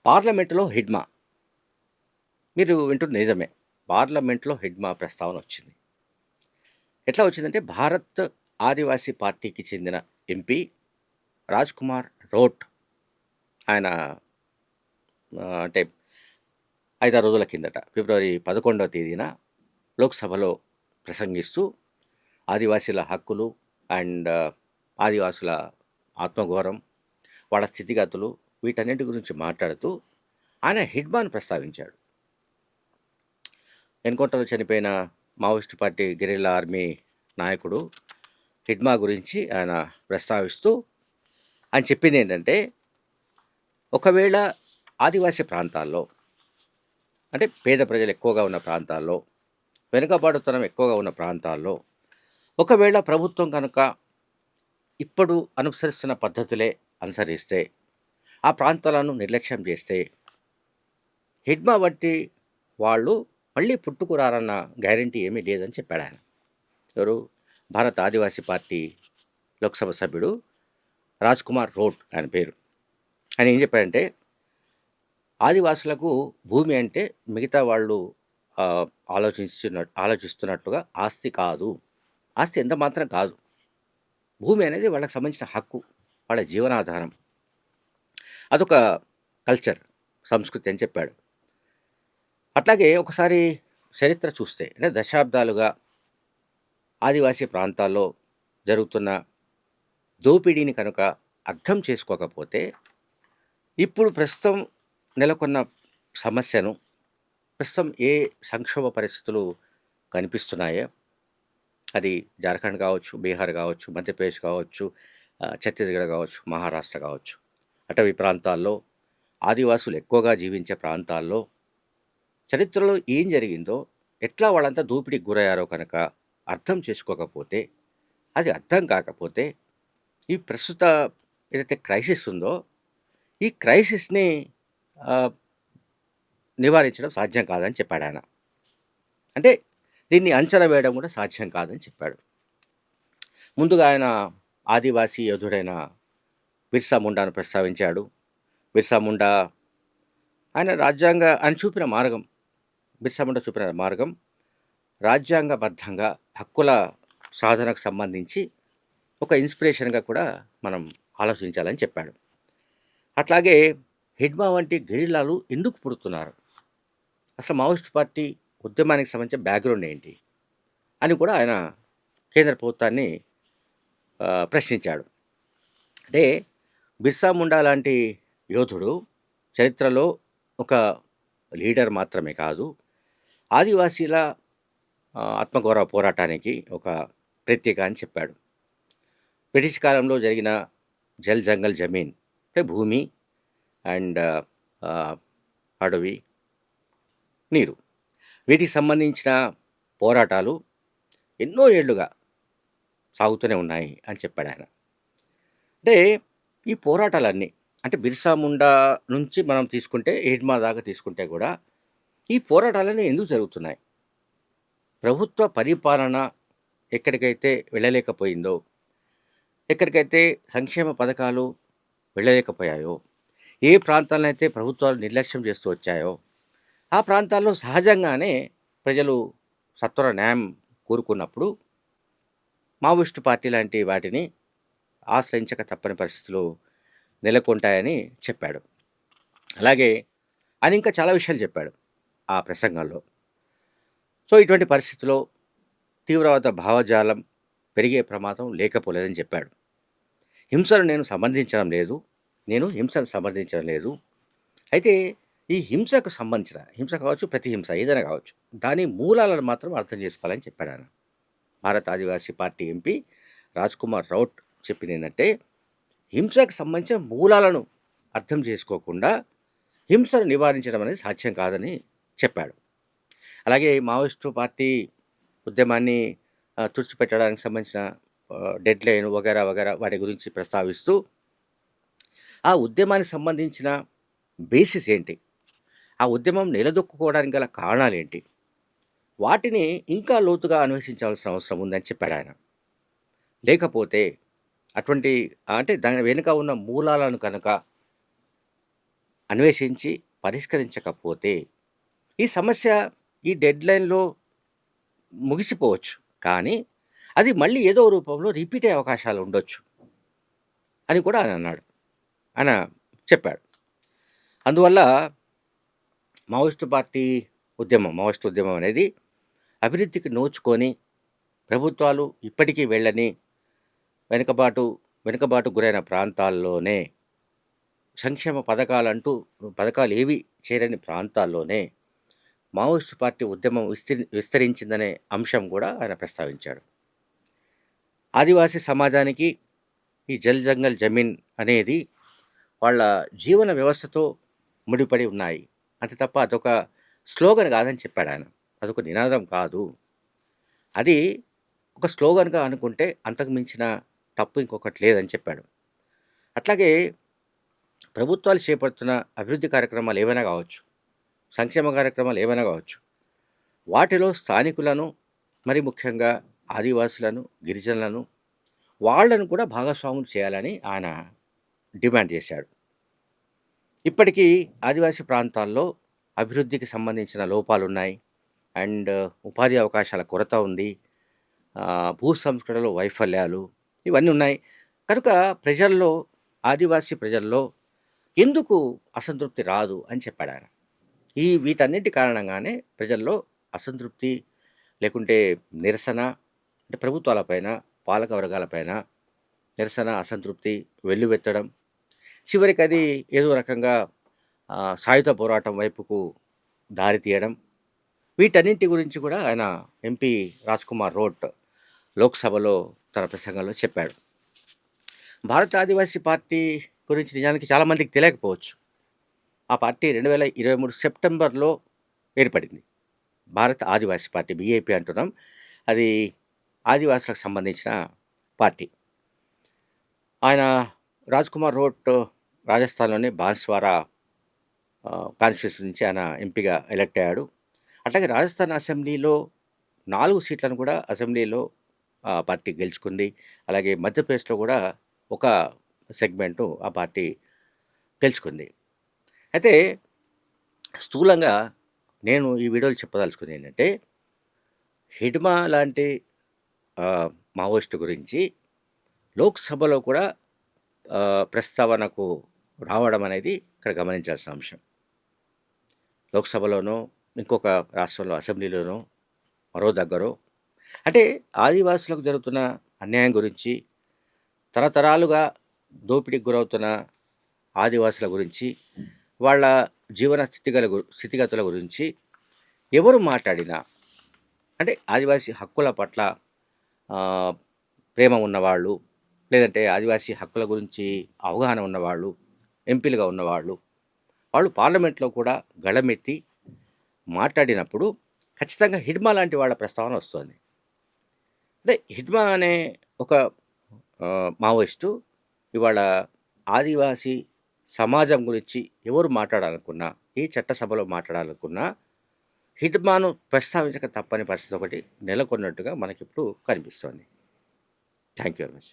పార్లమెంటులో హిడ్మా. మీరు వింటుంది నిజమే. పార్లమెంట్‌లో హిడ్మా ప్రస్తావన వచ్చింది. ఎట్లా వచ్చిందంటే భారత్ ఆదివాసీ పార్టీకి చెందిన ఎంపీ రాజ్ కుమార్ రోట్ ఆయన అంటే 5, 6 రోజుల కిందట ఫిబ్రవరి 11వ తేదీన లోక్సభలో ప్రసంగిస్తూ ఆదివాసీల హక్కులు అండ్ ఆదివాసుల ఆత్మగౌరవం, వాళ్ళ స్థితిగతులు వీటన్నిటి గురించి మాట్లాడుతూ ఆయన హిడ్మాను ప్రస్తావించాడు. ఎన్కౌంటర్‌లో చనిపోయిన మావోయిస్టు పార్టీ గెరిల్లా ఆర్మీ నాయకుడు హిడ్మా గురించి ఆయన ప్రస్తావిస్తూ ఆయన చెప్పిందేంటంటే, ఒకవేళ ఆదివాసీ ప్రాంతాల్లో అంటే పేద ప్రజలు ఎక్కువగా ఉన్న ప్రాంతాల్లో, వెనుకబాటుతనం ఎక్కువగా ఉన్న ప్రాంతాల్లో ఒకవేళ ప్రభుత్వం కనుక ఇప్పుడు అనుసరిస్తున్న పద్ధతులే అనుసరిస్తే, ఆ ప్రాంతాలను నిర్లక్ష్యం చేస్తే, హిడ్మా వంటి వాళ్ళు మళ్ళీ పుట్టుకురారన్న గ్యారంటీ ఏమీ లేదని చెప్పాడాయన. ఎవరు? భారత ఆదివాసీ పార్టీ లోక్సభ సభ్యుడు రాజ్ కుమార్ రోట్ ఆయన పేరు. ఆయన ఏం చెప్పాడంటే, ఆదివాసులకు భూమి అంటే మిగతా వాళ్ళు ఆహ్, ఆలోచిస్తున్నట్టుగా ఆస్తి కాదు. ఆస్తి ఎంత మాత్రం కాదు. భూమి అనేది వాళ్ళకి సంబంధించిన హక్కు. వాళ్ళ జీవనాధారం. అదొక కల్చర్, సంస్కృతి అని చెప్పాడు. అట్లాగే ఒకసారి చరిత్ర చూస్తే అంటే దశాబ్దాలుగా ఆదివాసీ ప్రాంతాల్లో జరుగుతున్న దోపిడీని కనుక అర్థం చేసుకోకపోతే, ఇప్పుడు ప్రస్తుతం నెలకొన్న సమస్యను, ప్రస్తుతం ఏ సంక్షోభ పరిస్థితులు కనిపిస్తున్నాయో, అది జార్ఖండ్ కావచ్చు, బీహార్ కావచ్చు, మధ్యప్రదేశ్ కావచ్చు, ఛత్తీస్‌గఢ్ కావచ్చు, మహారాష్ట్ర కావచ్చు. అటవీ ప్రాంతాల్లో ఆదివాసులు ఎక్కువగా జీవించే ప్రాంతాల్లో చరిత్రలో ఏం జరిగిందో, ఎట్లా వాళ్ళంతా దోపిడీకి గురయ్యారో కనుక అర్థం చేసుకోకపోతే, అది అర్థం కాకపోతే, ఈ ప్రస్తుత ఏదైతే క్రైసిస్ ఉందో, ఈ క్రైసిస్‌ని ఆహ్, నివారించడం సాధ్యం కాదని చెప్పాడాయన. అంటే దీన్ని అంచనా వేయడం కూడా సాధ్యం కాదని చెప్పాడు. ముందుగా ఆయన ఆదివాసీ యోధుడైన బిర్సా ముండాను ప్రస్తావించాడు. బిర్సా ముండా ఆయన చూపిన మార్గం, బిర్సా ముండా చూపిన మార్గం రాజ్యాంగబద్ధంగా హక్కుల సాధనకు సంబంధించి ఒక ఇన్స్పిరేషన్‌గా కూడా మనం ఆలోచించాలని చెప్పాడు. అట్లాగే హిడ్మా వంటి గెరిల్లాలు ఎందుకు పుడుతున్నారు? అసలు మావోయిస్ట్ పార్టీ ఉద్యమానికి సంబంధించిన బ్యాక్‌గ్రౌండ్ ఏంటి? అని కూడా ఆయన కేంద్ర ప్రభుత్వాన్ని ప్రశ్నించాడు. అంటే బిర్సా ముండా లాంటి యోధుడు చరిత్రలో ఒక లీడర్ మాత్రమే కాదు, ఆదివాసీల ఆత్మగౌరవ పోరాటానికి ఒక ప్రత్యేక అని చెప్పాడు. బ్రిటిష్ కాలంలో జరిగిన జల్ జంగల్ జమీన్ అంటే భూమి అండ్ అడవి, నీరు, వీటికి సంబంధించిన పోరాటాలు ఎన్నో ఏళ్లుగా సాగుతూనే ఉన్నాయి అని చెప్పాడాయన. అంటే ఈ పోరాటాలన్నీ అంటే బిర్సా ముండా నుంచి మనం తీసుకుంటే హిడ్మా దాకా తీసుకుంటే కూడా ఈ పోరాటాలన్నీ ఎందుకు జరుగుతున్నాయి? ప్రభుత్వ పరిపాలన ఎక్కడికైతే వెళ్ళలేకపోయిందో, ఎక్కడికైతే సంక్షేమ పథకాలు వెళ్ళలేకపోయాయో, ఏ ప్రాంతాలనైతే ప్రభుత్వాలు నిర్లక్ష్యం చేస్తూ వచ్చాయో, ఆ ప్రాంతాల్లో సహజంగానే ప్రజలు సత్వర న్యాయం కోరుకున్నప్పుడు మావోయిస్టు పార్టీ లాంటి వాటిని ఆశ్రయించక తప్పని పరిస్థితులు నెలకొంటాయని చెప్పాడు. అలాగే ఆయన ఇంకా చాలా విషయాలు చెప్పాడు ఆ ప్రసంగంలో. సో, ఇటువంటి పరిస్థితిలో తీవ్రవాద భావజాలం పెరిగే ప్రమాదం లేకపోలేదని చెప్పాడు. హింసను నేను హింసను సమర్థించడం లేదు. అయితే ఈ హింసకు సంబంధించిన హింస కావచ్చు, ప్రతిహింస ఏదైనా కావచ్చు, దాని మూలాలను మాత్రం అర్థం చేసుకోవాలని చెప్పాడాయన. భారత ఆదివాసీ పార్టీ ఎంపీ రాజ్ కుమార్ రౌట్ చెప్పిందేంటంటే, హింసకు సంబంధించిన మూలాలను అర్థం చేసుకోకుండా హింసను నివారించడం అనేది సాధ్యం కాదని చెప్పాడు. అలాగే మావోయిస్టు పార్టీ ఉద్యమాన్ని తుడిచిపెట్టడానికి సంబంధించిన డెడ్‌లైన్ వగైరా, వగైరా వాటి గురించి ప్రస్తావిస్తూ, ఆ ఉద్యమానికి సంబంధించిన బేసిస్ ఏంటి? ఆ ఉద్యమం నిలదొక్కుకోవడానికి గల కారణాలేంటి? వాటిని ఇంకా లోతుగా అన్వేషించాల్సిన అవసరం ఉందని చెప్పాడాయన. లేకపోతే అటువంటి అంటే దాని వెనుక ఉన్న మూలాలను కనుక అన్వేషించి పరిష్కరించకపోతే ఈ సమస్య ఈ డెడ్‌లైన్‌లో ముగిసిపోవచ్చు. కానీ అది మళ్ళీ ఏదో రూపంలో రిపీట్ అయ్యే అవకాశాలు ఉండొచ్చు అని కూడా ఆయన అన్నాడు. ఆయన చెప్పాడు. అందువల్ల మావోయిస్ట్ ఉద్యమం అనేది అభివృద్ధికి నోచుకొని ప్రభుత్వాలు ఇప్పటికీ వెళ్ళని వెనుకబాటు గురైన ప్రాంతాల్లోనే సంక్షేమ పథకాలు ఏవి చేరని ప్రాంతాల్లోనే మావోయిస్టు పార్టీ ఉద్యమం విస్తరించిందనే అంశం కూడా ఆయన ప్రస్తావించాడు. ఆదివాసీ సమాజానికి ఈ జల్ జంగల్ జమీన్ అనేది వాళ్ళ జీవన వ్యవస్థతో ముడిపడి ఉన్నాయి. అంతే తప్ప అదొక స్లోగన్ కాదని చెప్పాడు ఆయన. అదొక నినాదం కాదు. అది ఒక స్లోగన్‌గా అనుకుంటే అంతకు మించిన తప్పు ఇంకొకటి లేదని చెప్పాడు. అట్లాగే ప్రభుత్వాలు చేపడుతున్న అభివృద్ధి కార్యక్రమాలు ఏవైనా కావచ్చు, సంక్షేమ కార్యక్రమాలు ఏవైనా కావచ్చు, వాటిలో స్థానికులను, మరి ముఖ్యంగా ఆదివాసులను, గిరిజనులను, వాళ్ళను కూడా భాగస్వాములు చేయాలని ఆయన డిమాండ్ చేశాడు. ఇప్పటికీ ఆదివాసీ ప్రాంతాల్లో అభివృద్ధికి సంబంధించిన లోపాలున్నాయి. అండ్ ఉపాధి అవకాశాల కొరత ఉంది. భూ సంస్కరణలో వైఫల్యాలు ఇవన్నీ ఉన్నాయి. కనుక ఆదివాసీ ప్రజల్లో ఎందుకు అసంతృప్తి రాదు అని చెప్పాడాయన. వీటన్నిటి కారణంగానే ప్రజల్లో అసంతృప్తి, లేకుంటే నిరసన, అంటే ప్రభుత్వాలపైన, పాలక వర్గాలపైన నిరసన, అసంతృప్తి వెల్లువెత్తడం, చివరికి అది ఏదో రకంగా సాయుధ పోరాటం వైపుకు దారి తీయడం, వీటన్నింటి గురించి కూడా ఆయన ఎంపీ రాజ్‌కుమార్ రోట్ లోక్‌సభలో తన ప్రసంగంలో చెప్పాడు. భారత ఆదివాసీ పార్టీ గురించి నిజానికి చాలామందికి తెలియకపోవచ్చు. ఆ పార్టీ 2023 సెప్టెంబర్‌లో ఏర్పడింది. భారత ఆదివాసీ పార్టీ, బీఏపీ అంటున్నాం. అది ఆదివాసులకు సంబంధించిన పార్టీ. ఆయన రాజ్‌కుమార్ రోట్ రాజస్థాన్‌లోని బాన్స్వారా కాన్స్టిట్యూన్సీ నుంచి ఆయన ఎంపీగా ఎలక్ట్ అయ్యాడు. అట్లాగే రాజస్థాన్ అసెంబ్లీలో 4 సీట్లను కూడా అసెంబ్లీలో పార్టీ గెలుచుకుంది. అలాగే మధ్యప్రదేశ్‌లో కూడా ఒక సెగ్మెంటు ఆ పార్టీ గెలుచుకుంది. అయితే స్థూలంగా నేను ఈ వీడియోలో చెప్పదలుచుకుంది ఏంటంటే, హిడ్మా లాంటి మావోయిస్టు గురించి లోక్‌సభలో కూడా ప్రస్తావనకు రావడం అనేది ఇక్కడ గమనించాల్సిన అంశం. లోక్‌సభలోనో, ఇంకొక రాష్ట్రంలో అసెంబ్లీలోనో, మరో దగ్గరో, అంటే ఆదివాసులకు జరుగుతున్న అన్యాయం గురించి, తరతరాలుగా దోపిడీకి గురవుతున్న ఆదివాసుల గురించి, వాళ్ళ జీవన స్థితిగతుల గురించి ఎవరు మాట్లాడినా, అంటే ఆదివాసీ హక్కుల పట్ల ప్రేమ ఉన్నవాళ్ళు, లేదంటే ఆదివాసీ హక్కుల గురించి అవగాహన ఉన్నవాళ్ళు, ఎంపీలుగా ఉన్నవాళ్ళు, వాళ్ళు పార్లమెంట్లో కూడా గళమెత్తి మాట్లాడినప్పుడు ఖచ్చితంగా హిడ్మా లాంటి వాళ్ళ ప్రస్తావన వస్తుంది. అంటే హిడ్మా అనే ఒక మావోయిస్టు ఇవాళ ఆదివాసీ సమాజం గురించి ఎవరు మాట్లాడాలనుకున్నా, ఏ చట్టసభలో మాట్లాడాలనుకున్నా హిడ్మాను ప్రస్తావించక తప్పని పరిస్థితి ఒకటి నెలకొన్నట్టుగా మనకిప్పుడు కనిపిస్తోంది. Thank you very much.